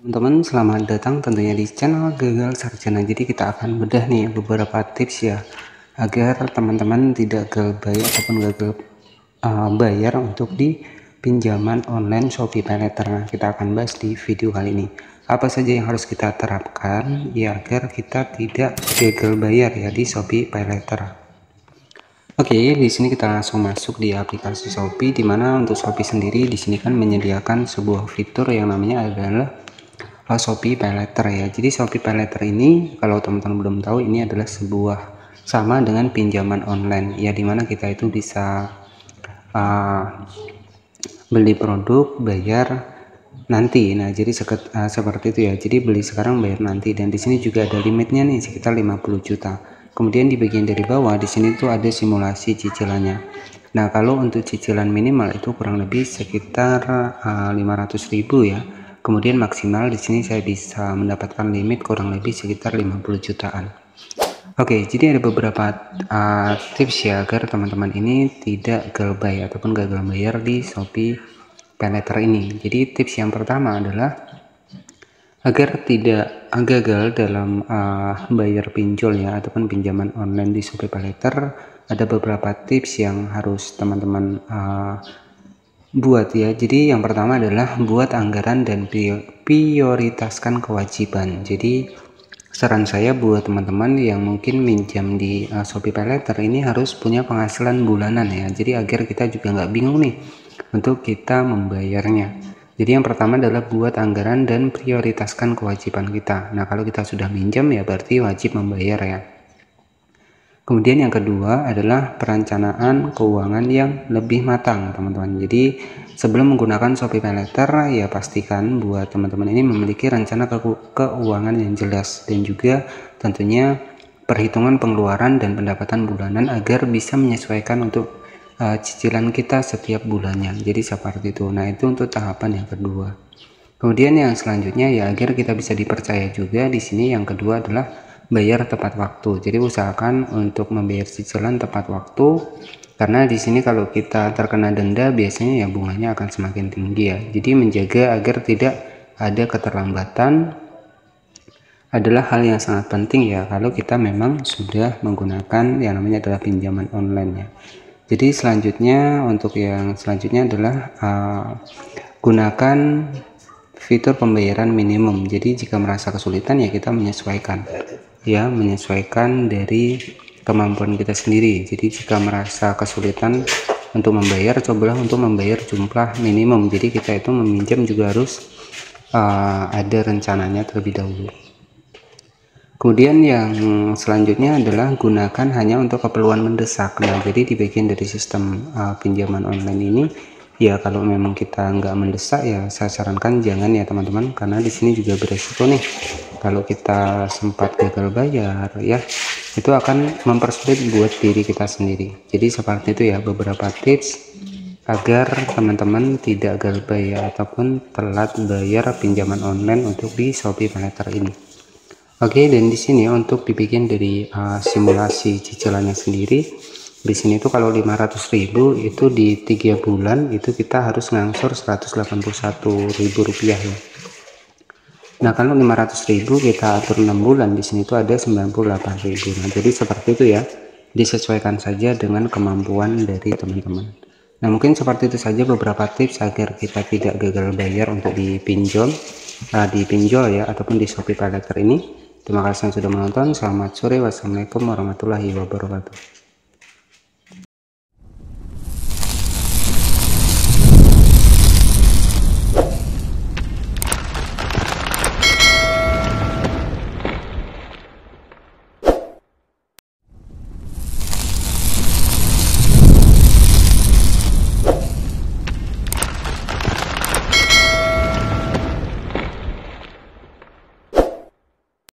Teman-teman, selamat datang tentunya di channel Gagal Sarjana. Jadi kita akan bedah nih beberapa tips ya agar teman-teman tidak gagal bayar ataupun gagal bayar untuk di pinjaman online Shopee Paylater. Nah, kita akan bahas di video kali ini. Apa saja yang harus kita terapkan ya agar kita tidak gagal bayar ya di Shopee Paylater. Oke, di sini kita langsung masuk di aplikasi Shopee, dimana untuk Shopee sendiri di sini kan menyediakan sebuah fitur yang namanya adalah Shopee Paylater ya. Jadi Shopee Paylater ini kalau teman-teman belum tahu, ini adalah sebuah sama dengan pinjaman online ya, dimana kita itu bisa beli produk bayar nanti. Nah, jadi seperti itu ya. Jadi beli sekarang bayar nanti, dan di sini juga ada limitnya nih sekitar 50 juta. Kemudian di bagian dari bawah di sini tuh ada simulasi cicilannya. Nah, kalau untuk cicilan minimal itu kurang lebih sekitar 500.000 ya. Kemudian maksimal di sini saya bisa mendapatkan limit kurang lebih sekitar 50 jutaan. Oke, jadi ada beberapa tips ya agar teman-teman ini tidak gagal bayar ataupun gagal bayar di Shopee Paylater ini. Jadi tips yang pertama adalah agar tidak gagal dalam bayar pinjol ya ataupun pinjaman online di Shopee Paylater, ada beberapa tips yang harus teman-teman buat ya. Jadi yang pertama adalah buat anggaran dan prioritaskan kewajiban. Jadi saran saya buat teman-teman yang mungkin minjam di Shopee Paylater ini harus punya penghasilan bulanan ya. Jadi agar kita juga nggak bingung nih untuk kita membayarnya. Jadi yang pertama adalah buat anggaran dan prioritaskan kewajiban kita. Nah, kalau kita sudah minjam ya berarti wajib membayar ya. Kemudian yang kedua adalah perencanaan keuangan yang lebih matang, teman-teman. Jadi sebelum menggunakan Shopee Paylater ya pastikan buat teman-teman ini memiliki rencana keuangan yang jelas, dan juga tentunya perhitungan pengeluaran dan pendapatan bulanan agar bisa menyesuaikan untuk cicilan kita setiap bulannya. Jadi seperti itu. Nah, itu untuk tahapan yang kedua. Kemudian yang selanjutnya ya agar kita bisa dipercaya juga, di sini yang kedua adalah bayar tepat waktu. Jadi usahakan untuk membayar cicilan tepat waktu, karena di sini kalau kita terkena denda biasanya ya bunganya akan semakin tinggi ya. Jadi menjaga agar tidak ada keterlambatan adalah hal yang sangat penting ya kalau kita memang sudah menggunakan yang namanya adalah pinjaman online ya. Jadi selanjutnya, untuk yang selanjutnya adalah gunakan fitur pembayaran minimum. Jadi jika merasa kesulitan ya kita menyesuaikan dari kemampuan kita sendiri. Jadi jika merasa kesulitan untuk membayar, cobalah untuk membayar jumlah minimum. Jadi kita itu meminjam juga harus ada rencananya terlebih dahulu. Kemudian yang selanjutnya adalah gunakan hanya untuk keperluan mendesak. Nah, jadi di bagian dari sistem pinjaman online ini ya, kalau memang kita nggak mendesak ya saya sarankan jangan ya teman-teman, karena di sini juga beresiko nih kalau kita sempat gagal bayar ya, itu akan mempersulit buat diri kita sendiri. Jadi seperti itu ya beberapa tips agar teman-teman tidak gagal bayar ataupun telat bayar pinjaman online untuk di Shopee Paylater ini. Oke, dan di sini untuk dibikin dari simulasi cicilannya sendiri, di sini tuh kalau 500.000 itu di 3 bulan itu kita harus ngangsur 181.000 rupiah ya. Nah, kalau 500.000 kita atur 6 bulan, di sini tuh ada 98.000. Nah, jadi seperti itu ya, disesuaikan saja dengan kemampuan dari teman-teman. Nah, mungkin seperti itu saja beberapa tips agar kita tidak gagal bayar untuk dipinjol ya ataupun di Shopee Paylater ini. Terima kasih yang sudah menonton. Selamat sore. Wassalamualaikum warahmatullahi wabarakatuh.